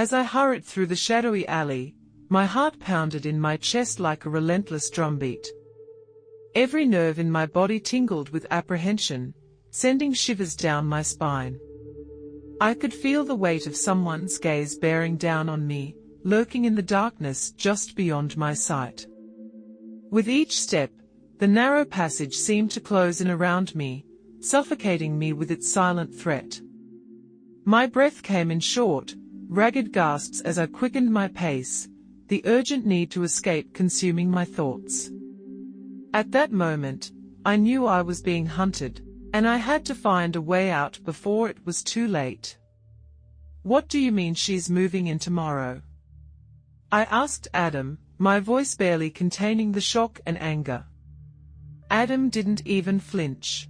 As I hurried through the shadowy alley, my heart pounded in my chest like a relentless drumbeat. Every nerve in my body tingled with apprehension, sending shivers down my spine. I could feel the weight of someone's gaze bearing down on me, lurking in the darkness just beyond my sight. With each step, the narrow passage seemed to close in around me, suffocating me with its silent threat. My breath came in short, ragged gasps as I quickened my pace, the urgent need to escape consuming my thoughts. At that moment, I knew I was being hunted, and I had to find a way out before it was too late. "What do you mean she's moving in tomorrow?" I asked Adam, my voice barely containing the shock and anger. Adam didn't even flinch.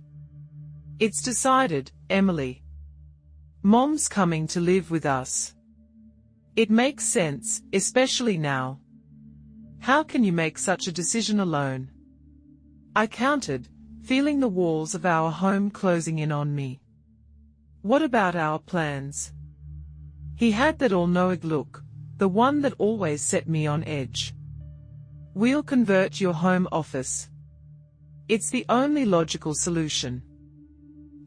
"It's decided, Emily. Mom's coming to live with us." "It makes sense, especially now." "How can you make such a decision alone?" I countered, feeling the walls of our home closing in on me. "What about our plans?" He had that all-knowing look, the one that always set me on edge. "We'll convert your home office. It's the only logical solution."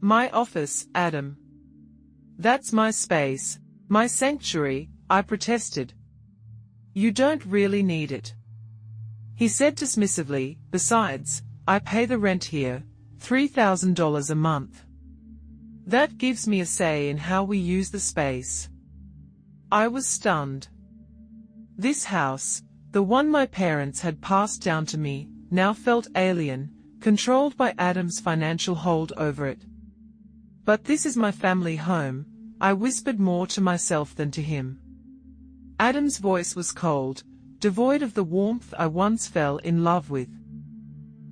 "My office, Adam. That's my space, my sanctuary," I protested. "You don't really need it," he said dismissively. "Besides, I pay the rent here, $3,000 a month. That gives me a say in how we use the space." I was stunned. This house, the one my parents had passed down to me, now felt alien, controlled by Adam's financial hold over it. "But this is my family home," I whispered more to myself than to him. Adam's voice was cold, devoid of the warmth I once fell in love with.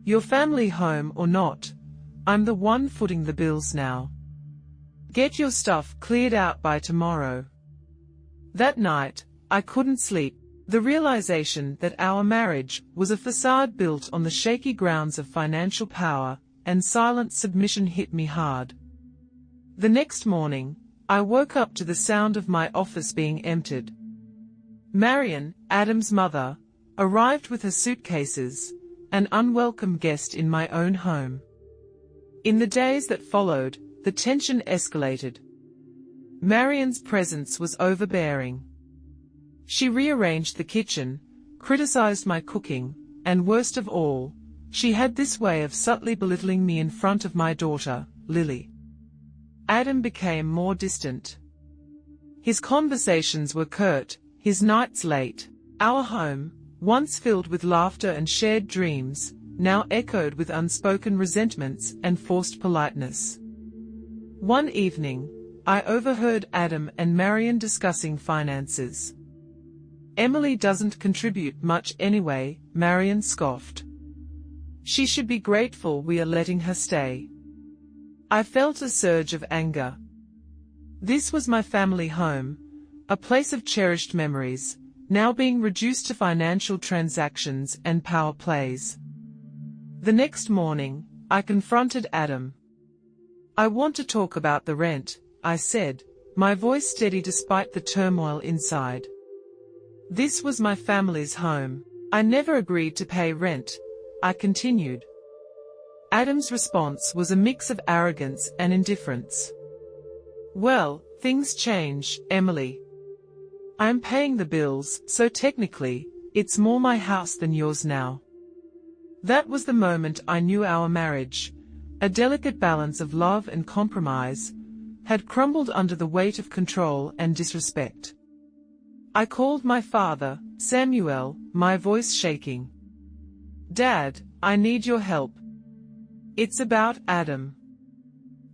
"Your family home or not, I'm the one footing the bills now. Get your stuff cleared out by tomorrow." That night, I couldn't sleep. The realization that our marriage was a facade built on the shaky grounds of financial power and silent submission hit me hard. The next morning, I woke up to the sound of my office being emptied. Marion, Adam's mother, arrived with her suitcases, an unwelcome guest in my own home. In the days that followed, the tension escalated. Marion's presence was overbearing. She rearranged the kitchen, criticized my cooking, and worst of all, she had this way of subtly belittling me in front of my daughter, Lily. Adam became more distant. His conversations were curt, his nights late. Our home, once filled with laughter and shared dreams, now echoed with unspoken resentments and forced politeness. One evening, I overheard Adam and Marion discussing finances. "Emily doesn't contribute much anyway," Marion scoffed. "She should be grateful we are letting her stay." I felt a surge of anger. This was my family home, a place of cherished memories, now being reduced to financial transactions and power plays. The next morning, I confronted Adam. "I want to talk about the rent," I said, my voice steady despite the turmoil inside. "This was my family's home. I never agreed to pay rent," I continued. Adam's response was a mix of arrogance and indifference. "Well, things change, Emily. I'm paying the bills, so technically, it's more my house than yours now." That was the moment I knew our marriage, a delicate balance of love and compromise, had crumbled under the weight of control and disrespect. I called my father, Samuel, my voice shaking. "Dad, I need your help. It's about Adam."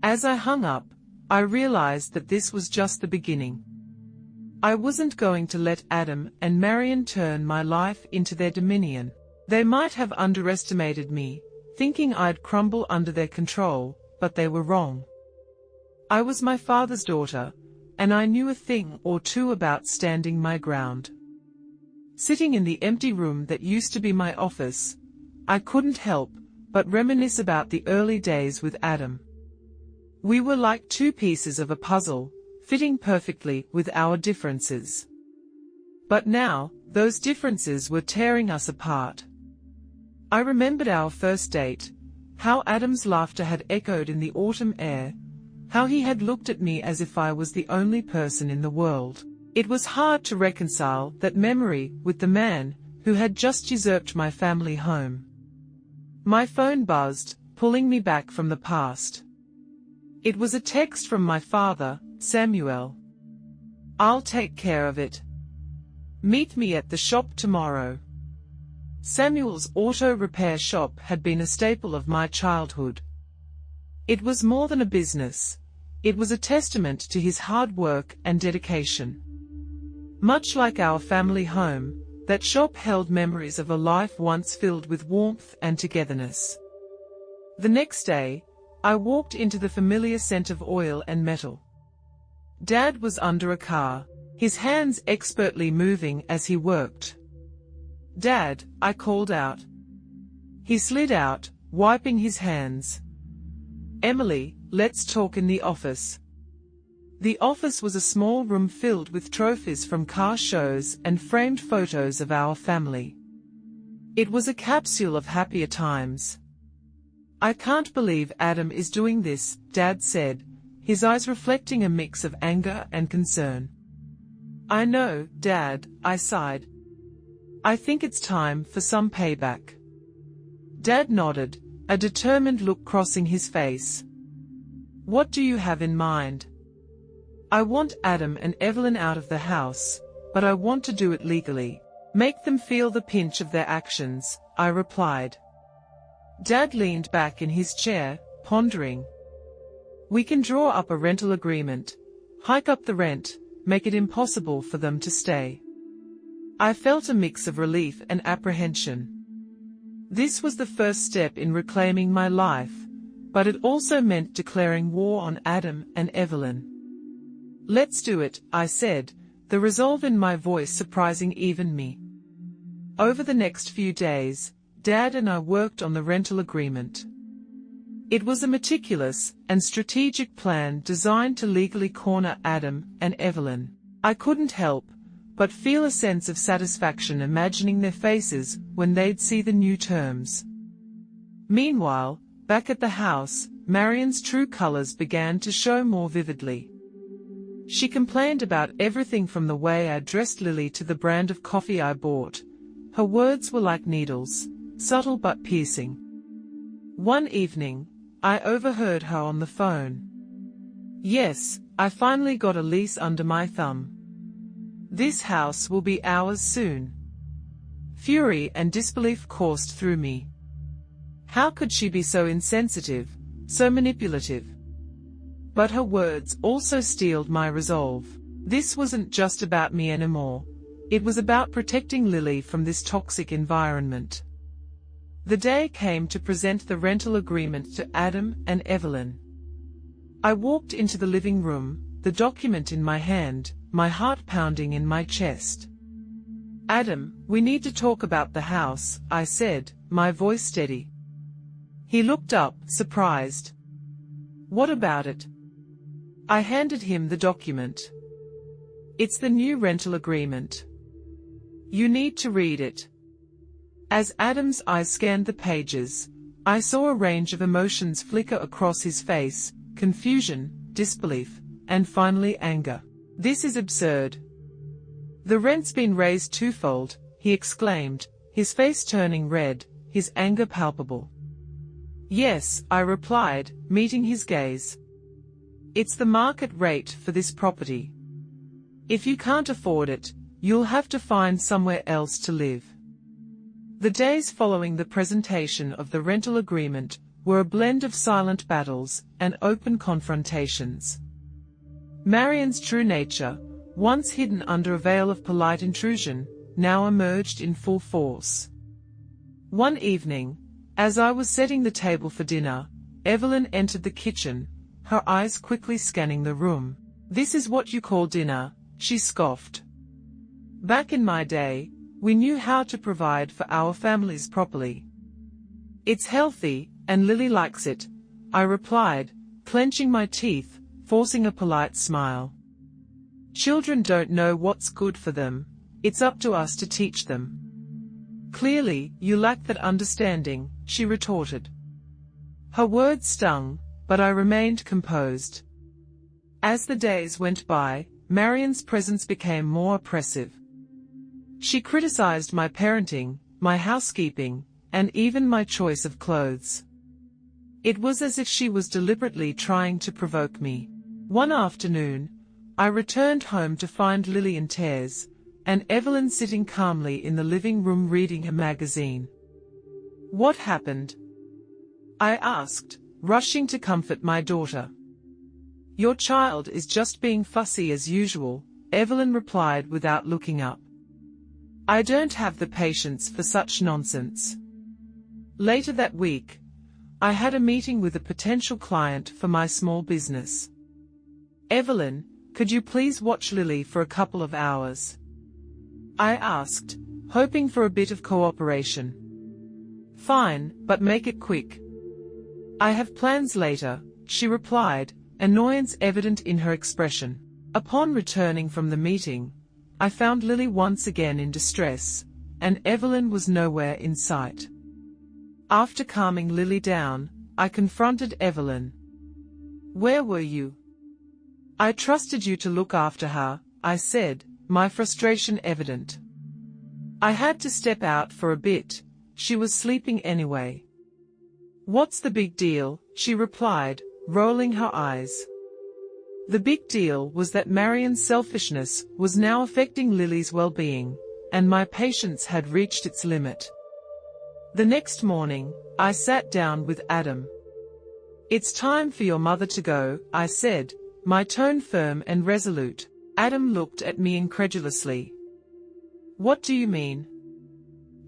As I hung up, I realized that this was just the beginning. I wasn't going to let Adam and Marion turn my life into their dominion. They might have underestimated me, thinking I'd crumble under their control, but they were wrong. I was my father's daughter, and I knew a thing or two about standing my ground. Sitting in the empty room that used to be my office, I couldn't help but reminisce about the early days with Adam. We were like two pieces of a puzzle, fitting perfectly with our differences. But now, those differences were tearing us apart. I remembered our first date, how Adam's laughter had echoed in the autumn air, how he had looked at me as if I was the only person in the world. It was hard to reconcile that memory with the man who had just usurped my family home. My phone buzzed, pulling me back from the past. It was a text from my father, Samuel. "I'll take care of it. Meet me at the shop tomorrow." Samuel's auto repair shop had been a staple of my childhood. It was more than a business. It was a testament to his hard work and dedication. Much like our family home, that shop held memories of a life once filled with warmth and togetherness. The next day, I walked into the familiar scent of oil and metal. Dad was under a car, his hands expertly moving as he worked. "Dad," I called out. He slid out, wiping his hands. "Emily, let's talk in the office." The office was a small room filled with trophies from car shows and framed photos of our family. It was a capsule of happier times. "I can't believe Adam is doing this," Dad said, his eyes reflecting a mix of anger and concern. "I know, Dad," I sighed. "I think it's time for some payback." Dad nodded, a determined look crossing his face. "What do you have in mind?" "I want Adam and Evelyn out of the house, but I want to do it legally. Make them feel the pinch of their actions," I replied. Dad leaned back in his chair, pondering. "We can draw up a rental agreement, hike up the rent, make it impossible for them to stay." I felt a mix of relief and apprehension. This was the first step in reclaiming my life, but it also meant declaring war on Adam and Evelyn. "Let's do it," I said, the resolve in my voice surprising even me. Over the next few days, Dad and I worked on the rental agreement. It was a meticulous and strategic plan designed to legally corner Adam and Evelyn. I couldn't help but feel a sense of satisfaction imagining their faces when they'd see the new terms. Meanwhile, back at the house, Marion's true colors began to show more vividly. She complained about everything from the way I dressed Lily to the brand of coffee I bought. Her words were like needles, subtle but piercing. One evening, I overheard her on the phone. "Yes, I finally got a lease under my thumb. This house will be ours soon." Fury and disbelief coursed through me. How could she be so insensitive, so manipulative? But her words also steeled my resolve. This wasn't just about me anymore. It was about protecting Lily from this toxic environment. The day came to present the rental agreement to Adam and Evelyn. I walked into the living room, the document in my hand, my heart pounding in my chest. "Adam, we need to talk about the house," I said, my voice steady. He looked up, surprised. "What about it?" I handed him the document. "It's the new rental agreement. You need to read it." As Adam's eyes scanned the pages, I saw a range of emotions flicker across his face: confusion, disbelief, and finally anger. "This is absurd. The rent's been raised twofold," he exclaimed, his face turning red, his anger palpable. "Yes," I replied, meeting his gaze. "It's the market rate for this property. If you can't afford it, you'll have to find somewhere else to live." The days following the presentation of the rental agreement were a blend of silent battles and open confrontations. Marion's true nature, once hidden under a veil of polite intrusion, now emerged in full force. One evening, as I was setting the table for dinner, Evelyn entered the kitchen, her eyes quickly scanning the room. "This is what you call dinner," she scoffed. "Back in my day, we knew how to provide for our families properly." "It's healthy, and Lily likes it," I replied, clenching my teeth, forcing a polite smile. Children don't know what's good for them, it's up to us to teach them. Clearly, you lack that understanding, she retorted. Her words stung, but I remained composed. As the days went by, Marion's presence became more oppressive. She criticized my parenting, my housekeeping, and even my choice of clothes. It was as if she was deliberately trying to provoke me. One afternoon, I returned home to find Lily in tears, and Evelyn sitting calmly in the living room reading a magazine. What happened? I asked, rushing to comfort my daughter. Your child is just being fussy as usual, Evelyn replied without looking up. I don't have the patience for such nonsense. Later that week, I had a meeting with a potential client for my small business. Evelyn, could you please watch Lily for a couple of hours? I asked, hoping for a bit of cooperation. Fine, but make it quick. I have plans later, she replied, annoyance evident in her expression. Upon returning from the meeting, I found Lily once again in distress, and Evelyn was nowhere in sight. After calming Lily down, I confronted Evelyn. Where were you? I trusted you to look after her, I said, my frustration evident. I had to step out for a bit, she was sleeping anyway. What's the big deal, she replied, rolling her eyes. The big deal was that Marion's selfishness was now affecting Lily's well-being, and my patience had reached its limit. The next morning, I sat down with Adam. It's time for your mother to go, I said, my tone firm and resolute. Adam looked at me incredulously. What do you mean?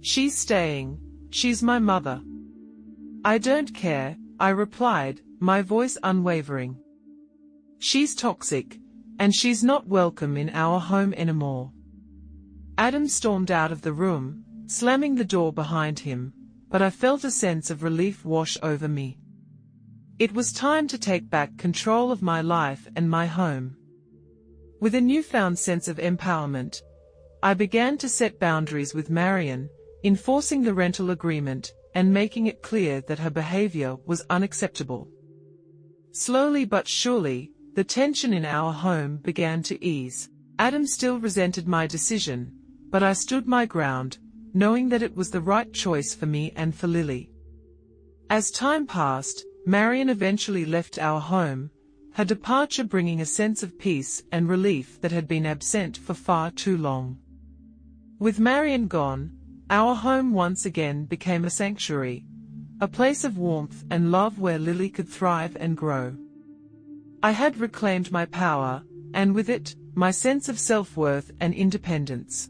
She's staying, she's my mother. I don't care, I replied, my voice unwavering. She's toxic, and she's not welcome in our home anymore. Adam stormed out of the room, slamming the door behind him, but I felt a sense of relief wash over me. It was time to take back control of my life and my home. With a newfound sense of empowerment, I began to set boundaries with Marion, enforcing the rental agreement and making it clear that her behavior was unacceptable. Slowly but surely, the tension in our home began to ease. Adam still resented my decision, but I stood my ground, knowing that it was the right choice for me and for Lily. As time passed, Marion eventually left our home, her departure bringing a sense of peace and relief that had been absent for far too long. With Marion gone, our home once again became a sanctuary, a place of warmth and love where Lily could thrive and grow. I had reclaimed my power, and with it, my sense of self-worth and independence.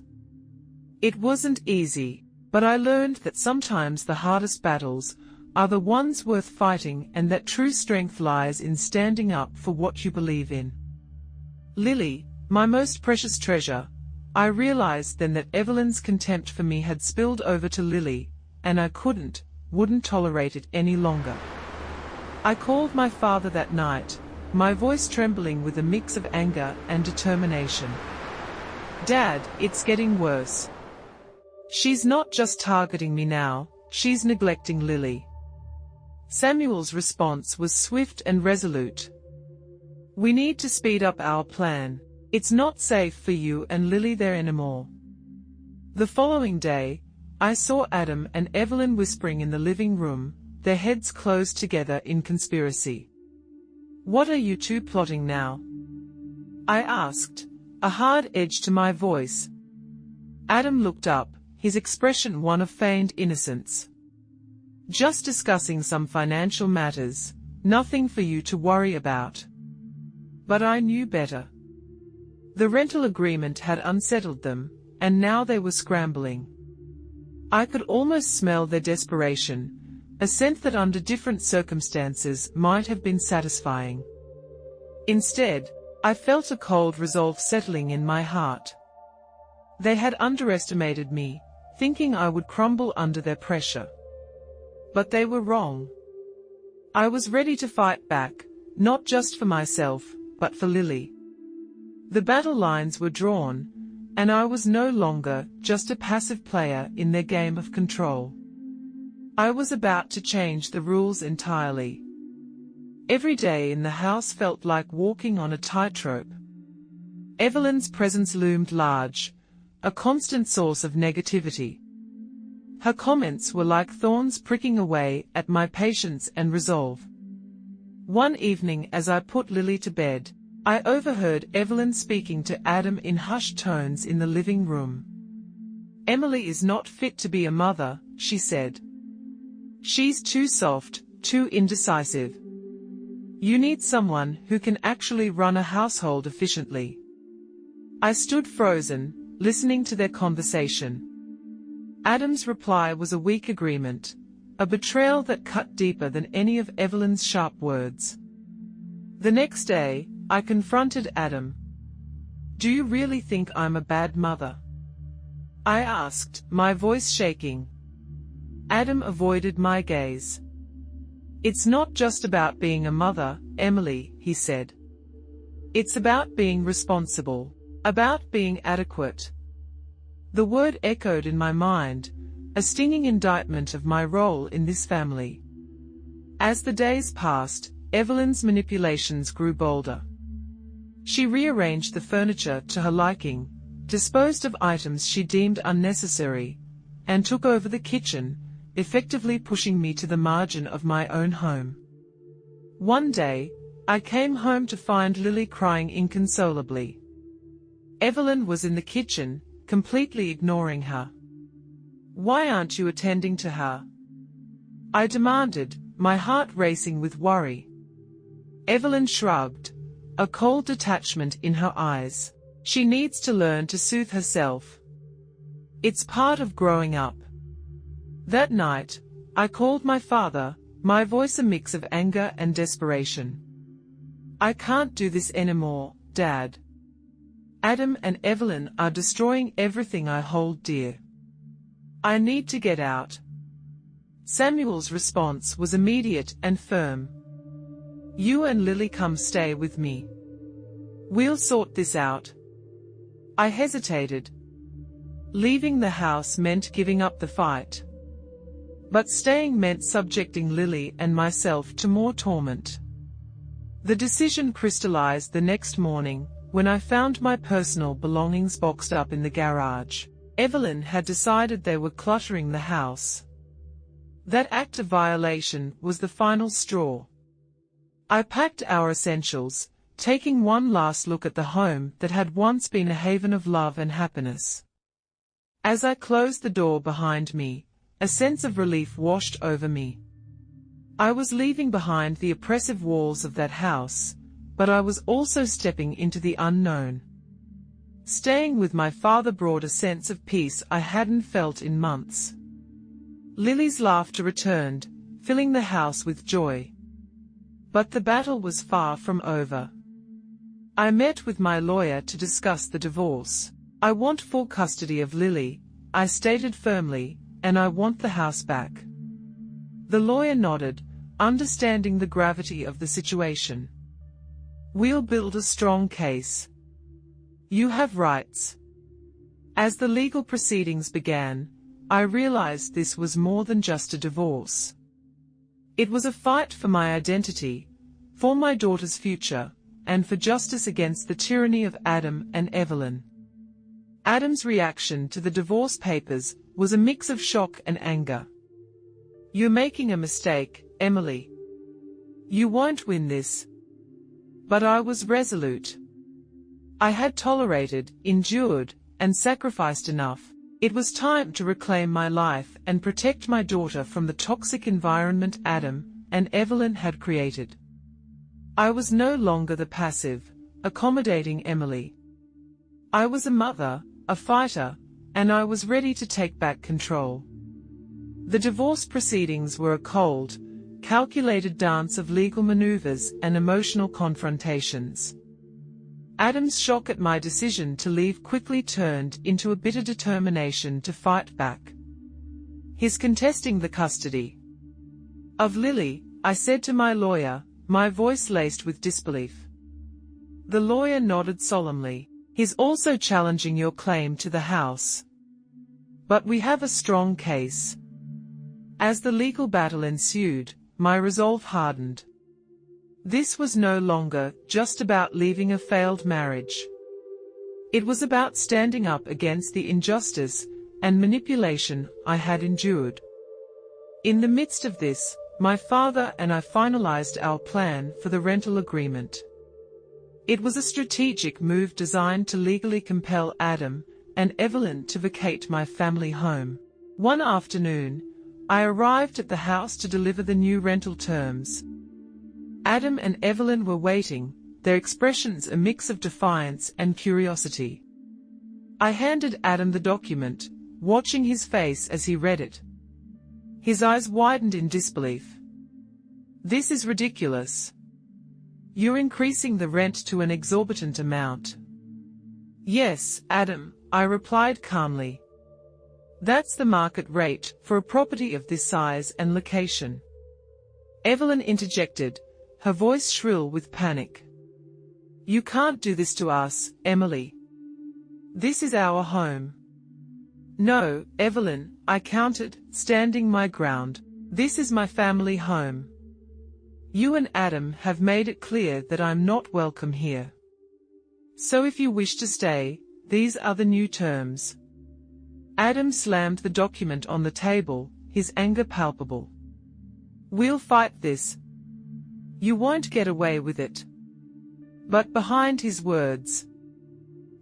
It wasn't easy, but I learned that sometimes the hardest battles are the ones worth fighting and that true strength lies in standing up for what you believe in. Lily, my most precious treasure, I realized then that Evelyn's contempt for me had spilled over to Lily, and I wouldn't tolerate it any longer. I called my father that night, my voice trembling with a mix of anger and determination. Dad, it's getting worse. She's not just targeting me now, she's neglecting Lily. Samuel's response was swift and resolute. We need to speed up our plan. It's not safe for you and Lily there anymore. The following day, I saw Adam and Evelyn whispering in the living room, their heads closed together in conspiracy. What are you two plotting now? I asked, a hard edge to my voice. Adam looked up, his expression one of feigned innocence. Just discussing some financial matters, nothing for you to worry about. But I knew better. The rental agreement had unsettled them, and now they were scrambling. I could almost smell their desperation, a scent that under different circumstances might have been satisfying. Instead, I felt a cold resolve settling in my heart. They had underestimated me, thinking I would crumble under their pressure. But they were wrong. I was ready to fight back, not just for myself, but for Lily. The battle lines were drawn, and I was no longer just a passive player in their game of control. I was about to change the rules entirely. Every day in the house felt like walking on a tightrope. Evelyn's presence loomed large, a constant source of negativity. Her comments were like thorns pricking away at my patience and resolve. One evening as I put Lily to bed, I overheard Evelyn speaking to Adam in hushed tones in the living room. "Emily is not fit to be a mother," she said. "She's too soft, too indecisive. You need someone who can actually run a household efficiently." I stood frozen, listening to their conversation. Adam's reply was a weak agreement, a betrayal that cut deeper than any of Evelyn's sharp words. The next day, I confronted Adam. "Do you really think I'm a bad mother?" I asked, my voice shaking. Adam avoided my gaze. "It's not just about being a mother, Emily," he said. "It's about being responsible, about being adequate." The word echoed in my mind, a stinging indictment of my role in this family. As the days passed, Evelyn's manipulations grew bolder. She rearranged the furniture to her liking, disposed of items she deemed unnecessary, and took over the kitchen, effectively pushing me to the margin of my own home. One day, I came home to find Lily crying inconsolably. Evelyn was in the kitchen, completely ignoring her. "Why aren't you attending to her?" I demanded, my heart racing with worry. Evelyn shrugged, a cold detachment in her eyes. "She needs to learn to soothe herself. It's part of growing up." That night, I called my father, my voice a mix of anger and desperation. "I can't do this anymore, Dad. Adam and Evelyn are destroying everything I hold dear. I need to get out." Samuel's response was immediate and firm. "You and Lily come stay with me. We'll sort this out." I hesitated. Leaving the house meant giving up the fight. But staying meant subjecting Lily and myself to more torment. The decision crystallized the next morning, when I found my personal belongings boxed up in the garage. Evelyn had decided they were cluttering the house. That act of violation was the final straw. I packed our essentials, taking one last look at the home that had once been a haven of love and happiness. As I closed the door behind me, a sense of relief washed over me. I was leaving behind the oppressive walls of that house, but I was also stepping into the unknown. Staying with my father brought a sense of peace I hadn't felt in months. Lily's laughter returned, filling the house with joy. But the battle was far from over. I met with my lawyer to discuss the divorce. "I want full custody of Lily," I stated firmly, "and I want the house back." The lawyer nodded, understanding the gravity of the situation. "We'll build a strong case. You have rights." As the legal proceedings began, I realized this was more than just a divorce. It was a fight for my identity, for my daughter's future, and for justice against the tyranny of Adam and Evelyn. Adam's reaction to the divorce papers was a mix of shock and anger. "You're making a mistake, Emily. You won't win this." But I was resolute. I had tolerated, endured, and sacrificed enough. It was time to reclaim my life and protect my daughter from the toxic environment Adam and Evelyn had created. I was no longer the passive, accommodating Emily. I was a mother, a fighter, and I was ready to take back control. The divorce proceedings were a cold, calculated dance of legal maneuvers and emotional confrontations. Adam's shock at my decision to leave quickly turned into a bitter determination to fight back. His contesting the custody of Lily, I said to my lawyer, my voice laced with disbelief. The lawyer nodded solemnly. He's also challenging your claim to the house. But we have a strong case. As the legal battle ensued, my resolve hardened. This was no longer just about leaving a failed marriage. It was about standing up against the injustice and manipulation I had endured. In the midst of this, my father and I finalized our plan for the rental agreement. It was a strategic move designed to legally compel Adam and Evelyn to vacate my family home. One afternoon, I arrived at the house to deliver the new rental terms. Adam and Evelyn were waiting, their expressions a mix of defiance and curiosity. I handed Adam the document, watching his face as he read it. His eyes widened in disbelief. "This is ridiculous. You're increasing the rent to an exorbitant amount." "Yes, Adam," I replied calmly. "That's the market rate for a property of this size and location." Evelyn interjected, her voice shrill with panic. "You can't do this to us, Emily. This is our home." "No, Evelyn," I countered, standing my ground. "This is my family home. You and Adam have made it clear that I'm not welcome here. So if you wish to stay, these are the new terms." Adam slammed the document on the table, his anger palpable. "We'll fight this. You won't get away with it." But behind his words,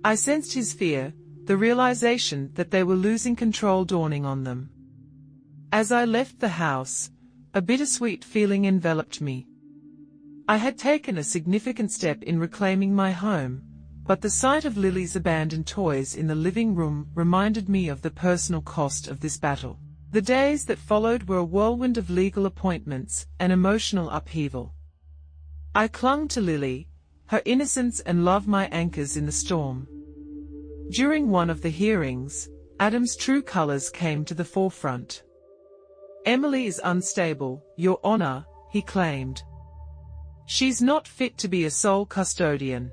I sensed his fear, the realization that they were losing control dawning on them. As I left the house, a bittersweet feeling enveloped me. I had taken a significant step in reclaiming my home, but the sight of Lily's abandoned toys in the living room reminded me of the personal cost of this battle. The days that followed were a whirlwind of legal appointments and emotional upheaval. I clung to Lily, her innocence and love my anchors in the storm. During one of the hearings, Adam's true colors came to the forefront. "Emily is unstable, Your Honor," he claimed. "She's not fit to be a sole custodian."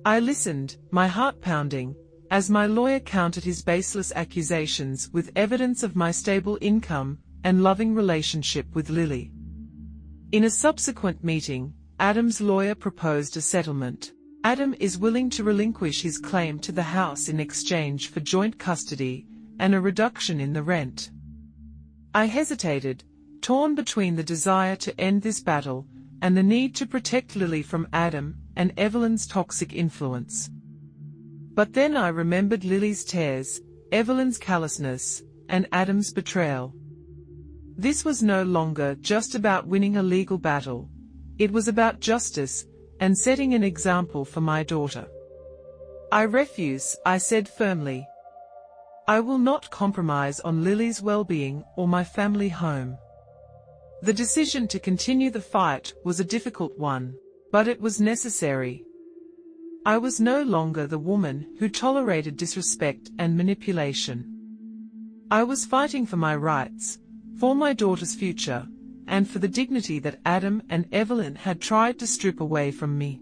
I listened, my heart pounding, as my lawyer countered his baseless accusations with evidence of my stable income and loving relationship with Lily. In a subsequent meeting, Adam's lawyer proposed a settlement. Adam is willing to relinquish his claim to the house in exchange for joint custody and a reduction in the rent. I hesitated, torn between the desire to end this battle and the need to protect Lily from Adam and Evelyn's toxic influence. But then I remembered Lily's tears, Evelyn's callousness, and Adam's betrayal. This was no longer just about winning a legal battle. It was about justice and setting an example for my daughter. "I refuse," I said firmly. "I will not compromise on Lily's well-being or my family home." The decision to continue the fight was a difficult one, but it was necessary. I was no longer the woman who tolerated disrespect and manipulation. I was fighting for my rights, for my daughter's future, and for the dignity that Adam and Evelyn had tried to strip away from me.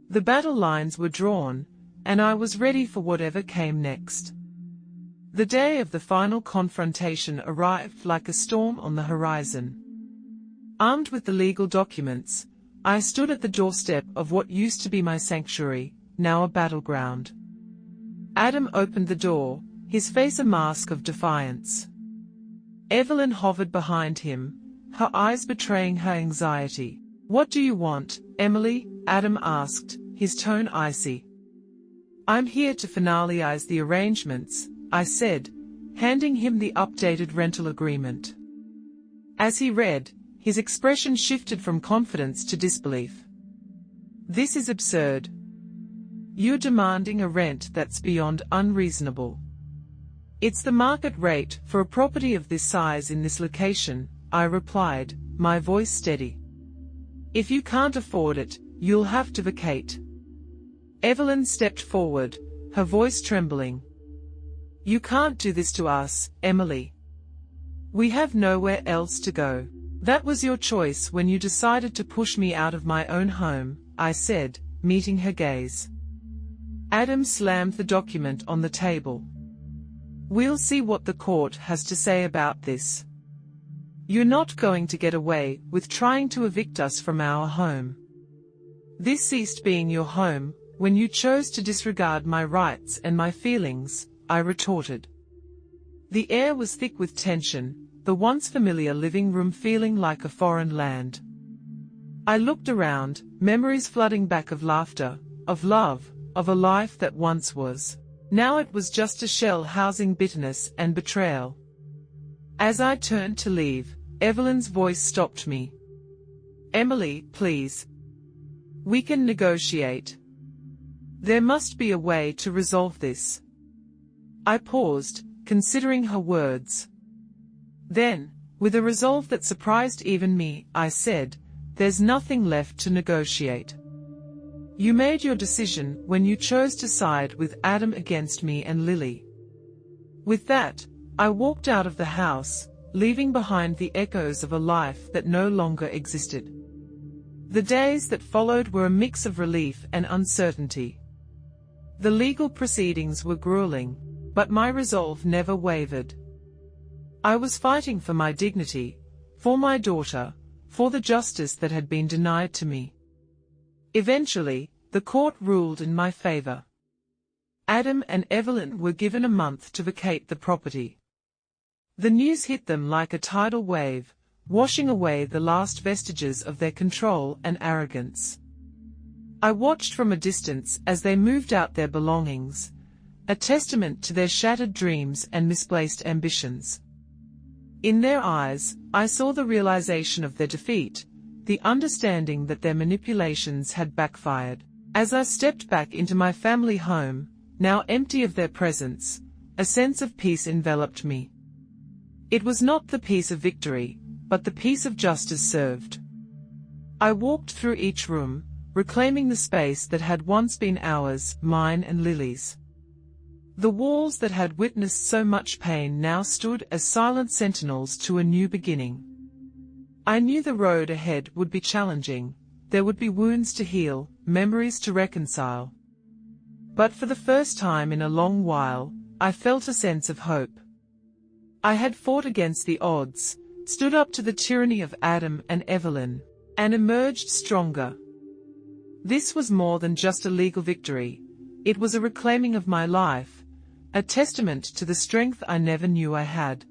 The battle lines were drawn, and I was ready for whatever came next. The day of the final confrontation arrived like a storm on the horizon. Armed with the legal documents, I stood at the doorstep of what used to be my sanctuary, now a battleground. Adam opened the door, his face a mask of defiance. Evelyn hovered behind him, her eyes betraying her anxiety. "What do you want, Emily?" Adam asked, his tone icy. "I'm here to finalize the arrangements," I said, handing him the updated rental agreement. As he read, his expression shifted from confidence to disbelief. "This is absurd. You're demanding a rent that's beyond unreasonable. It's the market rate for a property of this size in this location," I replied, my voice steady. "If you can't afford it, you'll have to vacate." Evelyn stepped forward, her voice trembling. "You can't do this to us, Emily. We have nowhere else to go. That was your choice when you decided to push me out of my own home," I said, meeting her gaze. Adam slammed the document on the table. "We'll see what the court has to say about this. You're not going to get away with trying to evict us from our home. This ceased being your home when you chose to disregard my rights and my feelings," I retorted. The air was thick with tension, the once familiar living room feeling like a foreign land. I looked around, memories flooding back of laughter, of love, of a life that once was. Now it was just a shell housing bitterness and betrayal. As I turned to leave, Evelyn's voice stopped me. "Emily, please. We can negotiate. There must be a way to resolve this." I paused, considering her words. Then, with a resolve that surprised even me, I said, "There's nothing left to negotiate. You made your decision when you chose to side with Adam against me and Lily." With that, I walked out of the house, leaving behind the echoes of a life that no longer existed. The days that followed were a mix of relief and uncertainty. The legal proceedings were grueling, but my resolve never wavered. I was fighting for my dignity, for my daughter, for the justice that had been denied to me. Eventually, the court ruled in my favor. Adam and Evelyn were given a month to vacate the property. The news hit them like a tidal wave, washing away the last vestiges of their control and arrogance. I watched from a distance as they moved out their belongings, a testament to their shattered dreams and misplaced ambitions. In their eyes, I saw the realization of their defeat, the understanding that their manipulations had backfired. As I stepped back into my family home, now empty of their presence, a sense of peace enveloped me. It was not the peace of victory, but the peace of justice served. I walked through each room, reclaiming the space that had once been ours, mine and Lily's. The walls that had witnessed so much pain now stood as silent sentinels to a new beginning. I knew the road ahead would be challenging, there would be wounds to heal, memories to reconcile. But for the first time in a long while, I felt a sense of hope. I had fought against the odds, stood up to the tyranny of Adam and Evelyn, and emerged stronger. This was more than just a legal victory, it was a reclaiming of my life, a testament to the strength I never knew I had.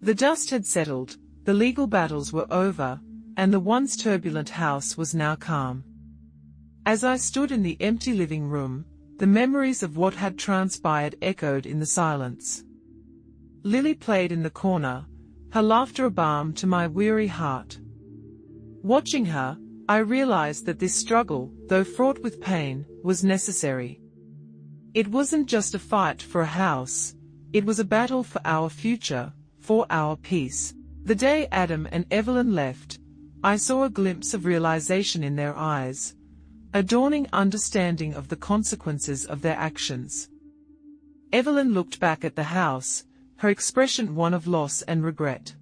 The dust had settled, the legal battles were over, and the once turbulent house was now calm. As I stood in the empty living room, the memories of what had transpired echoed in the silence. Lily played in the corner, her laughter a balm to my weary heart. Watching her, I realized that this struggle, though fraught with pain, was necessary. It wasn't just a fight for a house, it was a battle for our future, for our peace. The day Adam and Evelyn left, I saw a glimpse of realization in their eyes, a dawning understanding of the consequences of their actions. Evelyn looked back at the house, her expression one of loss and regret.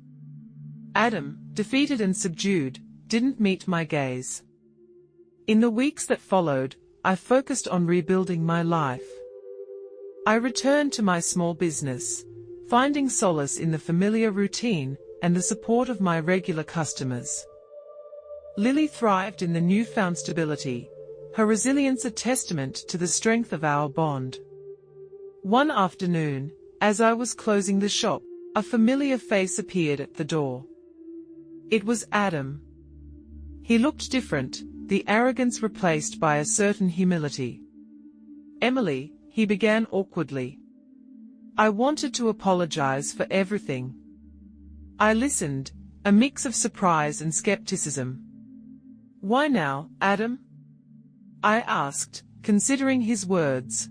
Adam, defeated and subdued, didn't meet my gaze. In the weeks that followed, I focused on rebuilding my life. I returned to my small business, finding solace in the familiar routine and the support of my regular customers. Lily thrived in the newfound stability, her resilience a testament to the strength of our bond. One afternoon, as I was closing the shop, a familiar face appeared at the door. It was Adam. He looked different, the arrogance replaced by a certain humility. "Emily," he began awkwardly. "I wanted to apologize for everything." I listened, a mix of surprise and skepticism. "Why now, Adam?" I asked, considering his words.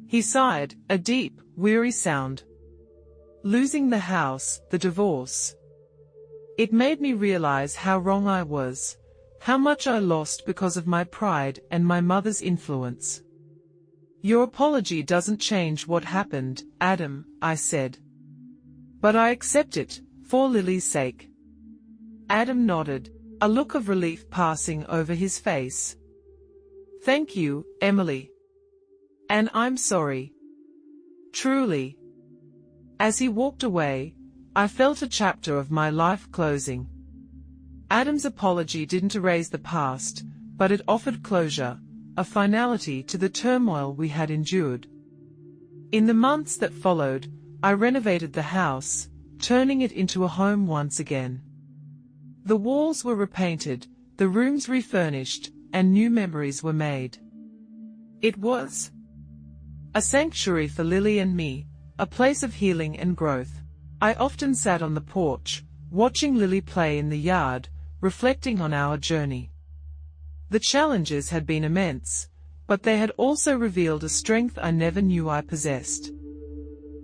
He sighed, a deep, weary sound. "Losing the house, the divorce. It made me realize how wrong I was, how much I lost because of my pride and my mother's influence." "Your apology doesn't change what happened, Adam," I said. "But I accept it, for Lily's sake." Adam nodded, a look of relief passing over his face. Thank you, Emily. And I'm sorry. Truly. As he walked away, I felt a chapter of my life closing. Adam's apology didn't erase the past, but it offered closure, a finality to the turmoil we had endured. In the months that followed, I renovated the house, turning it into a home once again. The walls were repainted, the rooms refurnished, and new memories were made. It was a sanctuary for Lily and me, a place of healing and growth. I often sat on the porch, watching Lily play in the yard, reflecting on our journey. The challenges had been immense, but they had also revealed a strength I never knew I possessed.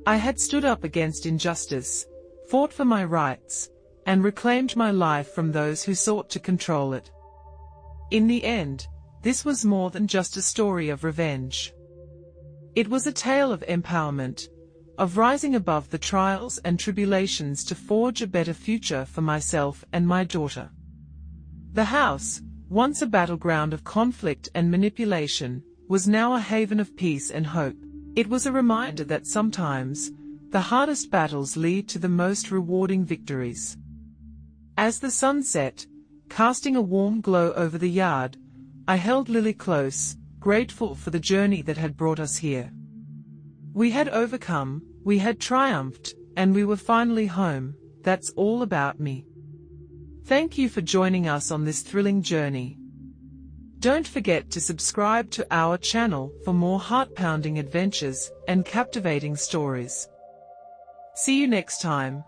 I had stood up against injustice, fought for my rights, and reclaimed my life from those who sought to control it. In the end, this was more than just a story of revenge. It was a tale of empowerment, of rising above the trials and tribulations to forge a better future for myself and my daughter. The house, once a battleground of conflict and manipulation, was now a haven of peace and hope. It was a reminder that sometimes, the hardest battles lead to the most rewarding victories. As the sun set, casting a warm glow over the yard, I held Lily close, grateful for the journey that had brought us here. We had overcome, we had triumphed, and we were finally home. That's all about me. Thank you for joining us on this thrilling journey. Don't forget to subscribe to our channel for more heart-pounding adventures and captivating stories. See you next time.